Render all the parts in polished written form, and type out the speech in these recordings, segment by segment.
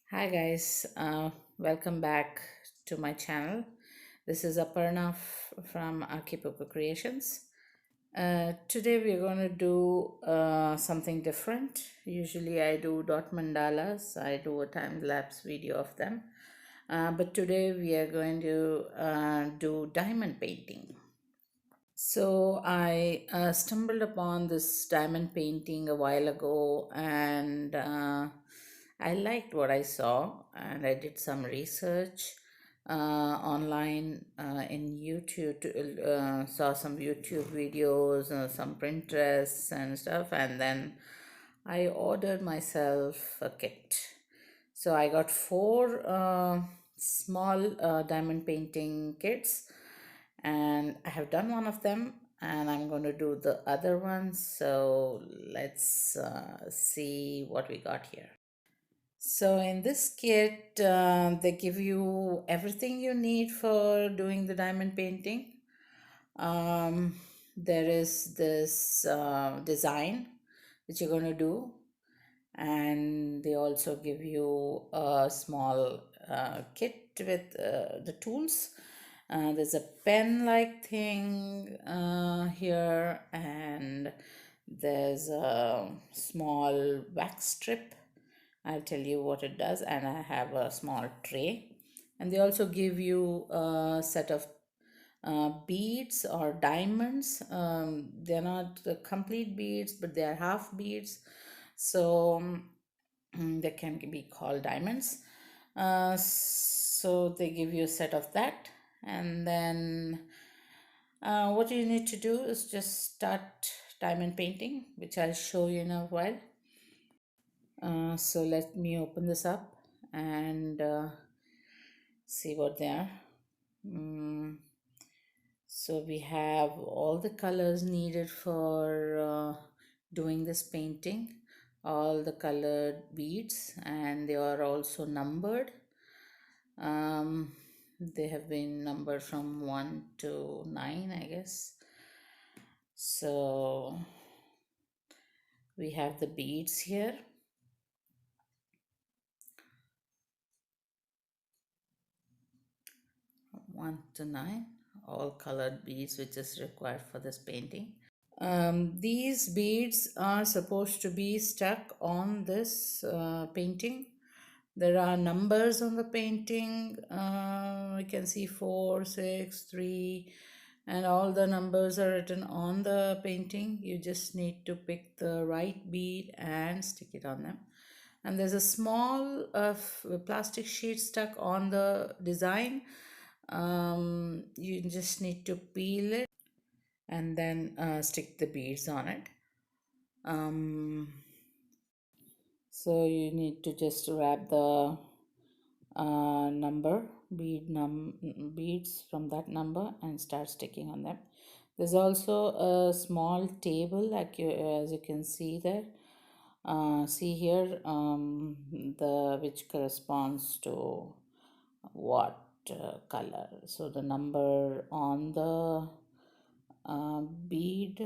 Hi guys, welcome back to my channel. This is Aparna from Archipoko Creations. Today we're going to do something different. Usually I do dot mandalas, I do a time lapse video of them. But today we are going to do diamond painting. So I stumbled upon this diamond painting a while ago, and I liked what I saw, and I did some research online in YouTube. Saw some YouTube videos, some Pinterest and stuff, and then I ordered myself a kit. So I got four small diamond painting kits, and I have done one of them, and I'm going to do the other one. So let's see what we got here. So in this kit, they give you everything you need for doing the diamond painting. Um, there is this design that you're going to do, and they also give you a small kit with the tools. There's a pen like thing here, and there's a small wax strip. I'll tell you what it does, and I have a small tray. And they also give you a set of beads or diamonds. They're not the complete beads, but they are half beads. So they can be called diamonds. So they give you a set of that, and then what you need to do is just start diamond painting, which I'll show you in a while. So let me open this up and see what they are. So we have all the colors needed for doing this painting, all the colored beads, and they are also numbered. They have been numbered from 1 to 9, I guess. So we have the beads here. From 1 to 9, all colored beads which is required for this painting. These beads are supposed to be stuck on this painting. There are numbers on the painting. You can see 4, 6, 3, and all the numbers are written on the painting. You just need to pick the right bead and stick it on them. And there's a small plastic sheet stuck on the design. You just need to peel it and then stick the beads on it. So you need to just wrap the beads from that number and start sticking on them. There's also a small table, like as you can see there. See here, the which corresponds to what color. So the number on the bead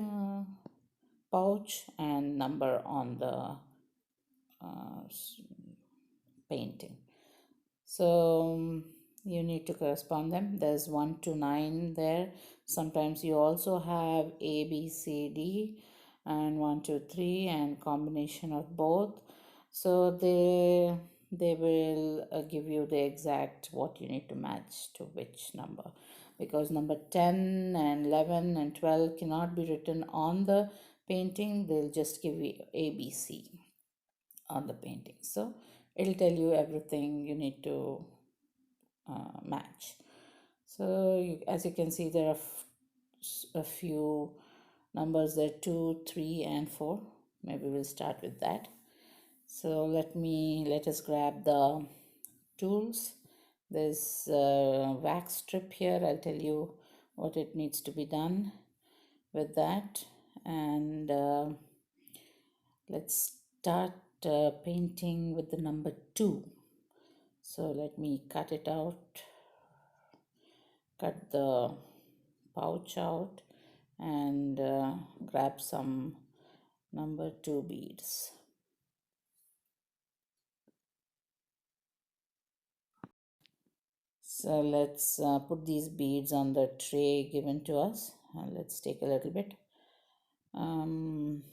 pouch and number on the painting. So you need to correspond them. There's 1 to 9 there. Sometimes you also have A, B, C, D, and 1, 2, 3, and combination of both. So they will give you the exact what you need to match to which number, because number 10 and 11 and 12 cannot be written on the painting. They'll just give you A, B, C on the painting. So it'll tell you everything you need to match. So as you can see, there are a few numbers there, 2, 3, and 4. Maybe we'll start with that. So let us grab the tools. There's a wax strip here. I'll tell you what it needs to be done with that. And let's start painting with the number 2. So let me cut it out, cut the pouch out, and grab some number 2 beads. So let's put these beads on the tray given to us. Let's take a little bit. Um,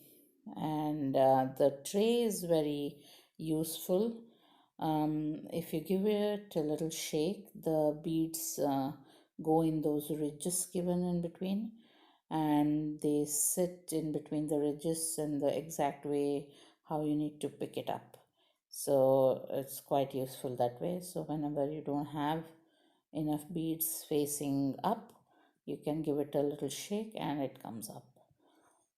and the tray is very useful. If you give it a little shake, the beads go in those ridges given in between, and they sit in between the ridges in the exact way how you need to pick it up. So it's quite useful that way. So whenever you don't have enough beads facing up, you can give it a little shake and it comes up.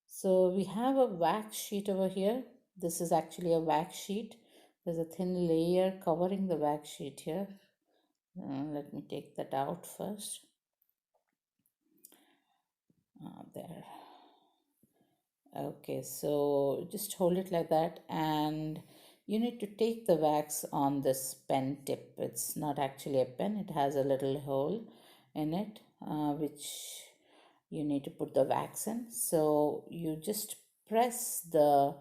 So we have a wax sheet over here. This is actually a wax sheet. There's a thin layer covering the wax sheet here. Let me take that out first. There. Okay, so just hold it like that, and you need to take the wax on this pen tip. It's not actually a pen, it has a little hole in it, which you need to put the wax in. So you just press the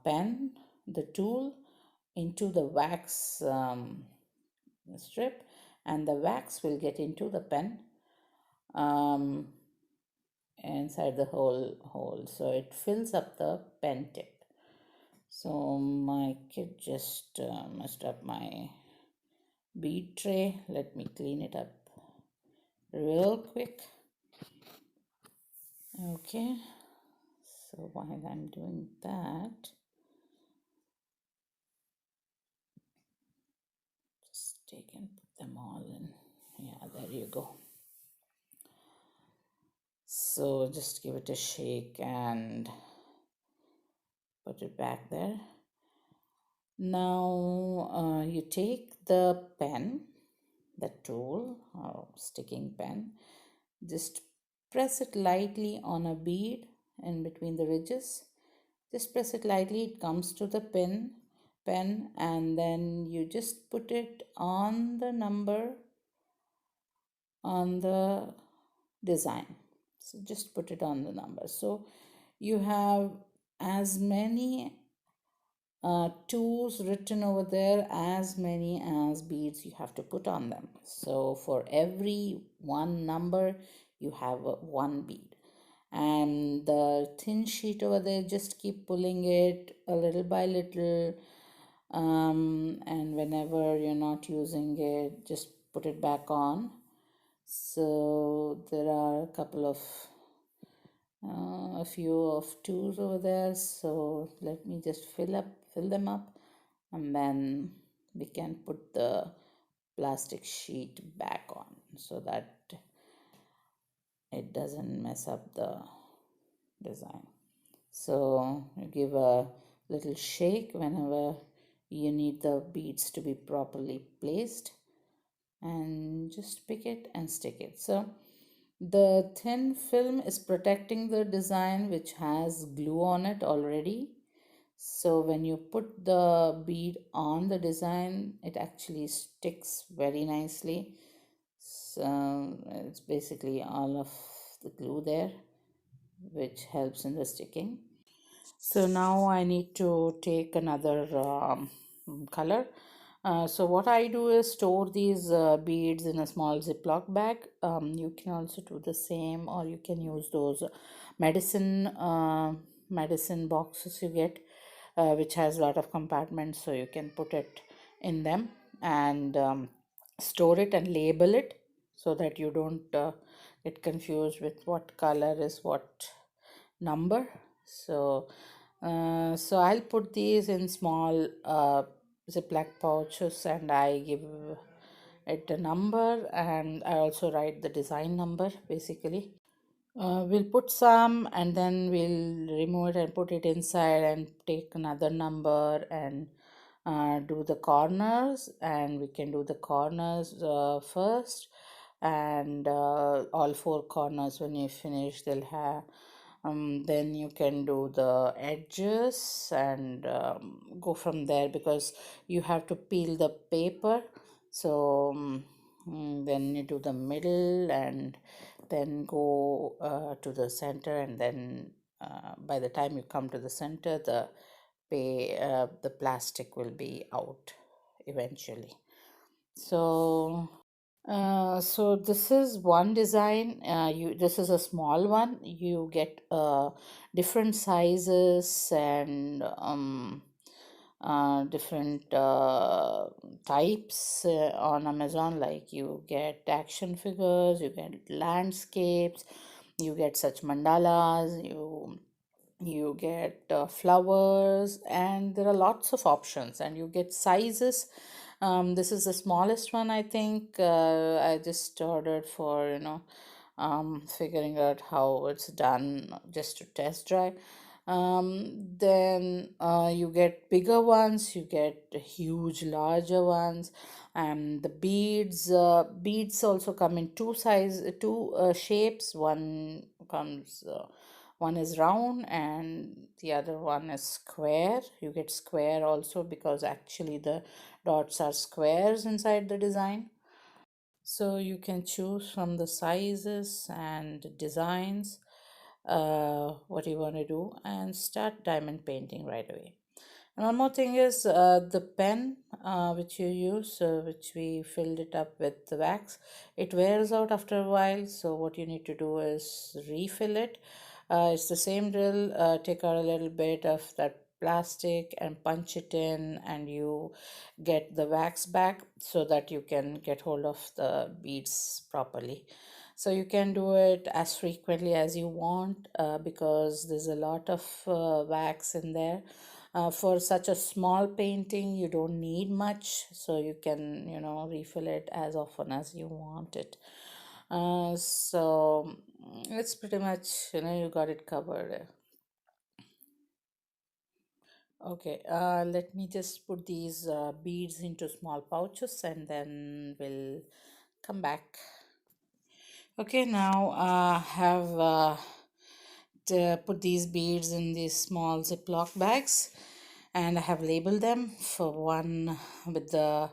pen, the tool, into the wax strip, and the wax will get into the pen. Inside the hole, so it fills up the pen tip. So my kid just messed up my bead tray. Let me clean it up real quick. Okay, so while I'm doing that, just take and put them all in. Yeah, there you go. So just give it a shake and put it back there. Now you take the pen, the tool or sticking pen, just press it lightly on a bead in between the ridges. Just press it lightly, it comes to the pen, and then you just put it on the number on the design. So just put it on the number. So you have as many twos written over there as many as beads you have to put on them. So for every one number you have one bead, and the thin sheet over there, just keep pulling it a little by little, and whenever you're not using it, just put it back on. So there are a couple of a few of twos over there, so let me just fill them up, and then we can put the plastic sheet back on so that it doesn't mess up the design. So you give a little shake whenever you need the beads to be properly placed, and just pick it and stick it. So the thin film is protecting the design, which has glue on it already. So when you put the bead on the design, it actually sticks very nicely. So it's basically all of the glue there, which helps in the sticking. So now I need to take another color. So what I do is store these beads in a small Ziploc bag. You can also do the same, or you can use those medicine medicine boxes you get, which has a lot of compartments, so you can put it in them and store it and label it so that you don't get confused with what color is what number. So I'll put these in small Ziploc pouches, and I give it a number, and I also write the design number basically. We'll put some, and then we'll remove it and put it inside and take another number and do the corners, and we can do the corners first, and all four corners when you finish they'll have then you can do the edges and go from there, because you have to peel the paper. So then you do the middle and then go to the center, and then by the time you come to the center, the plastic will be out eventually. So So this is one design. This is a small one. You get different sizes and different types on Amazon. Like you get action figures, you get landscapes, you get such mandalas, you get flowers, and there are lots of options, and you get sizes. This is the smallest one, I think. I just ordered for, figuring out how it's done, just to test drive. Then you get bigger ones, you get huge larger ones, and the beads also come in two shapes. One is round and the other one is square. You get square also because actually the dots are squares inside the design. So you can choose from the sizes and designs what you want to do and start diamond painting right away. And one more thing is the pen which you use, which we filled it up with the wax, it wears out after a while. So what you need to do is refill it. It's the same drill. Take out a little bit of that plastic and punch it in, and you get the wax back so that you can get hold of the beads properly. So you can do it as frequently as you want because there's a lot of wax in there. For such a small painting, you don't need much, so you can, refill it as often as you want it. So it's pretty much, you got it covered. Okay, let me just put these beads into small pouches and then we'll come back. Okay, now have put these beads in these small Ziploc bags, and I have labeled them for one with the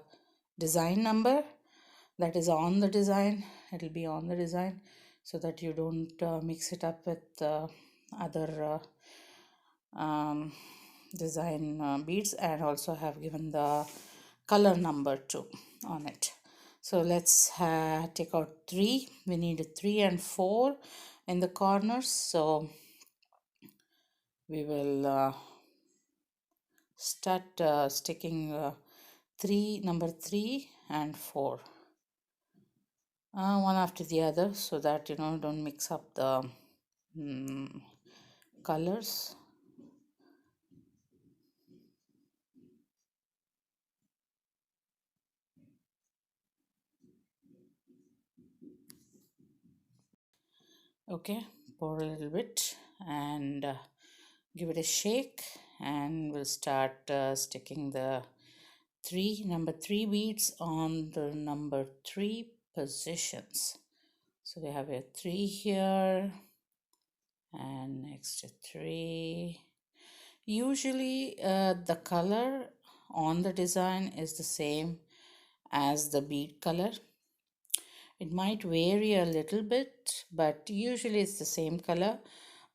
design number that is on the design. It'll be on the design so that you don't mix it up with other um, design beads, and also have given the color number too on it. So let's take out three. We need three and four in the corners. So we will start sticking number three and four, one after the other, so that don't mix up the mm, colors. Okay, pour a little bit and give it a shake, and we'll start sticking the number three beads on the number three positions. So we have a three here and next a three. Usually the color on the design is the same as the bead color. It might vary a little bit, but usually it's the same color.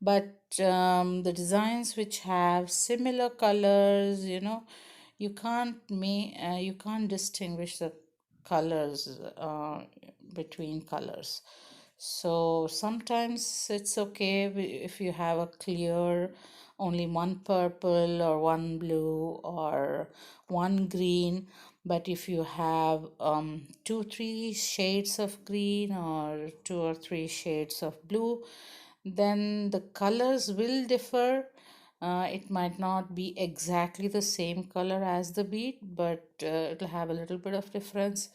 But the designs which have similar colors, you can't distinguish the colors between colors. So sometimes it's okay if you have a clear, only one purple or one blue or one green. But if you have two, three shades of green or two or three shades of blue, then the colors will differ. It might not be exactly the same color as the bead, but it'll have a little bit of difference.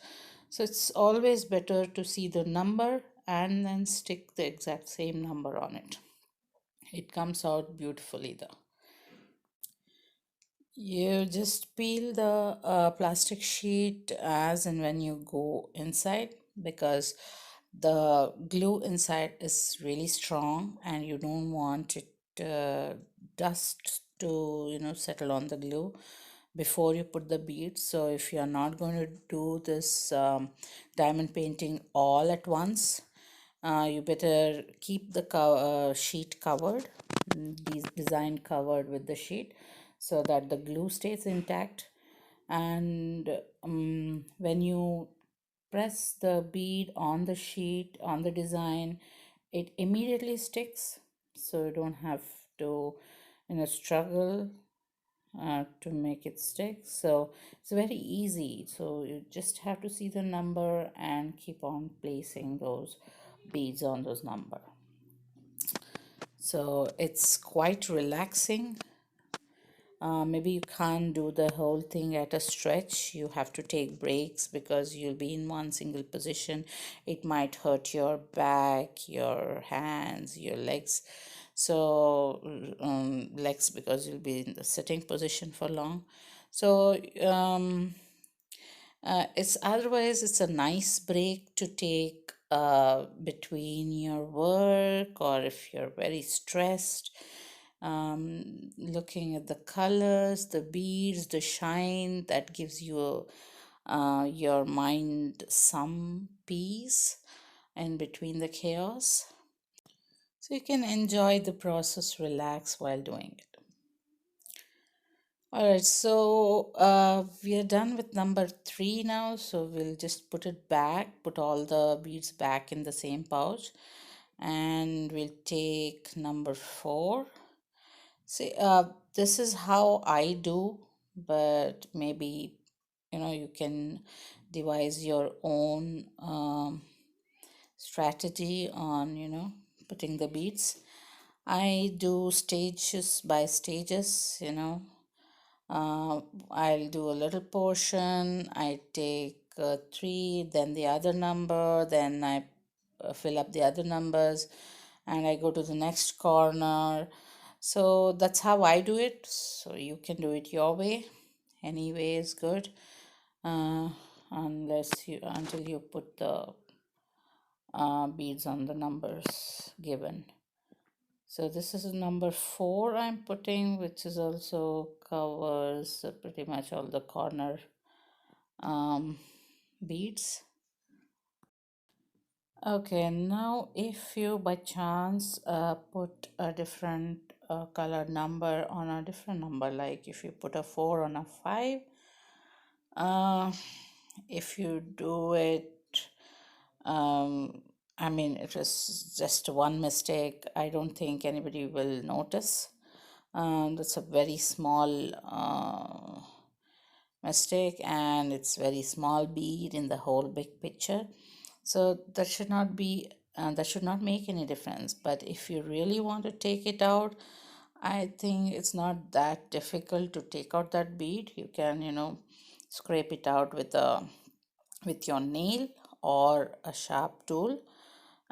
So it's always better to see the number and then stick the exact same number on it. It comes out beautifully though. You just peel the plastic sheet as and when you go inside, because the glue inside is really strong and you don't want it dust to settle on the glue before you put the beads. So if you are not going to do this diamond painting all at once, you better keep the sheet covered, these design covered with the sheet, so that the glue stays intact. And when you press the bead on the sheet, on the design, it immediately sticks. So you don't have to, struggle to make it stick. So it's very easy. So you just have to see the number and keep on placing those beads on those number. So it's quite relaxing. Maybe you can't do the whole thing at a stretch. You have to take breaks because you'll be in one single position. It might hurt your back, your hands, your legs. So, legs because you'll be in the sitting position for long. So, it's a nice break to take between your work, or if you're very stressed, looking at the colors, the beads, the shine that gives you your mind some peace in between the chaos. So you can enjoy the process, relax while doing it. All right, so we are done with number three now. So we'll just put it back, put all the beads back in the same pouch, and we'll take number four. See, this is how I do, but maybe you can devise your own strategy on putting the beads. I do stages by stages. I'll do a little portion. I take three, then the other number, then I fill up the other numbers, and I go to the next corner. So that's how I do it. So you can do it your way. Any way is good, uh, until you put the beads on the numbers given. So this is number four I'm putting, which is also covers pretty much all the corner um, beads. Okay, now if you by chance put a different color number on a different number, like if you put a 4 on a 5, uh, if you do it, um, I mean, it was just one mistake. I don't think anybody will notice. That's a very small mistake, and it's very small bead in the whole big picture. So that should not make any difference. But if you really want to take it out, I think it's not that difficult to take out that bead. You can scrape it out with your nail or a sharp tool,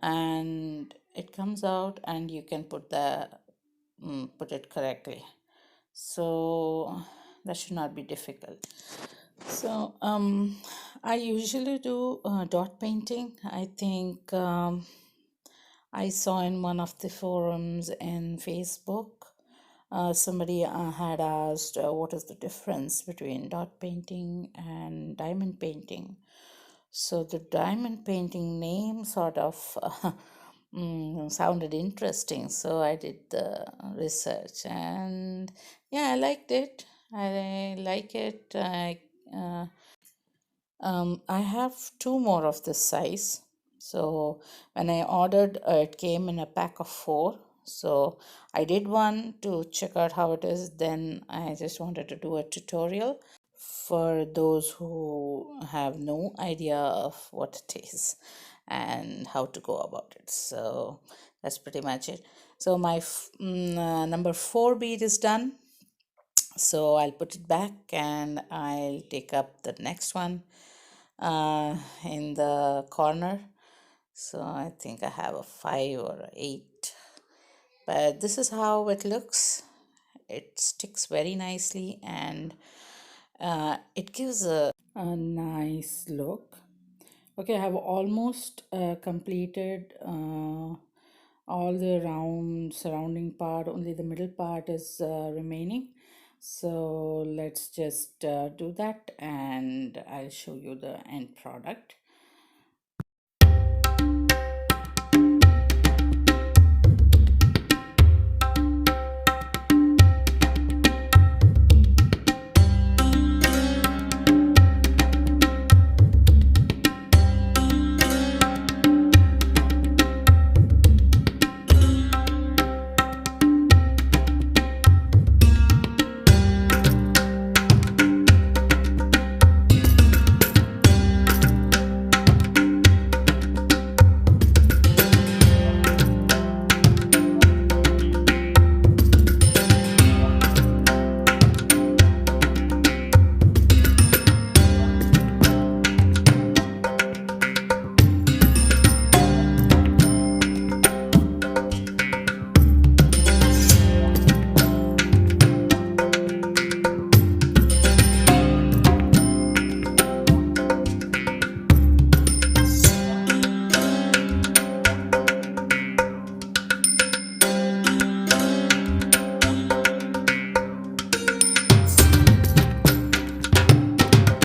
and it comes out, and you can put it correctly. So that should not be difficult. So I usually do dot painting. I think I saw in one of the forums in Facebook, somebody had asked what is the difference between dot painting and diamond painting. So the diamond painting name sort of sounded interesting. So I did the research, and yeah, I liked it. I like it. I have two more of this size. So when I ordered, it came in a pack of four. So I did one to check out how it is. Then I just wanted to do a tutorial for those who have no idea of what it is and how to go about it. So that's pretty much it. So my number four bead is done. So I'll put it back, and I'll take up the next one in the corner. So I think I have a 5 or a 8, but this is how it looks. It sticks very nicely, and it gives a nice look. Okay, I have almost completed all the round surrounding part. Only the middle part is remaining. So let's just do that, and I'll show you the end product.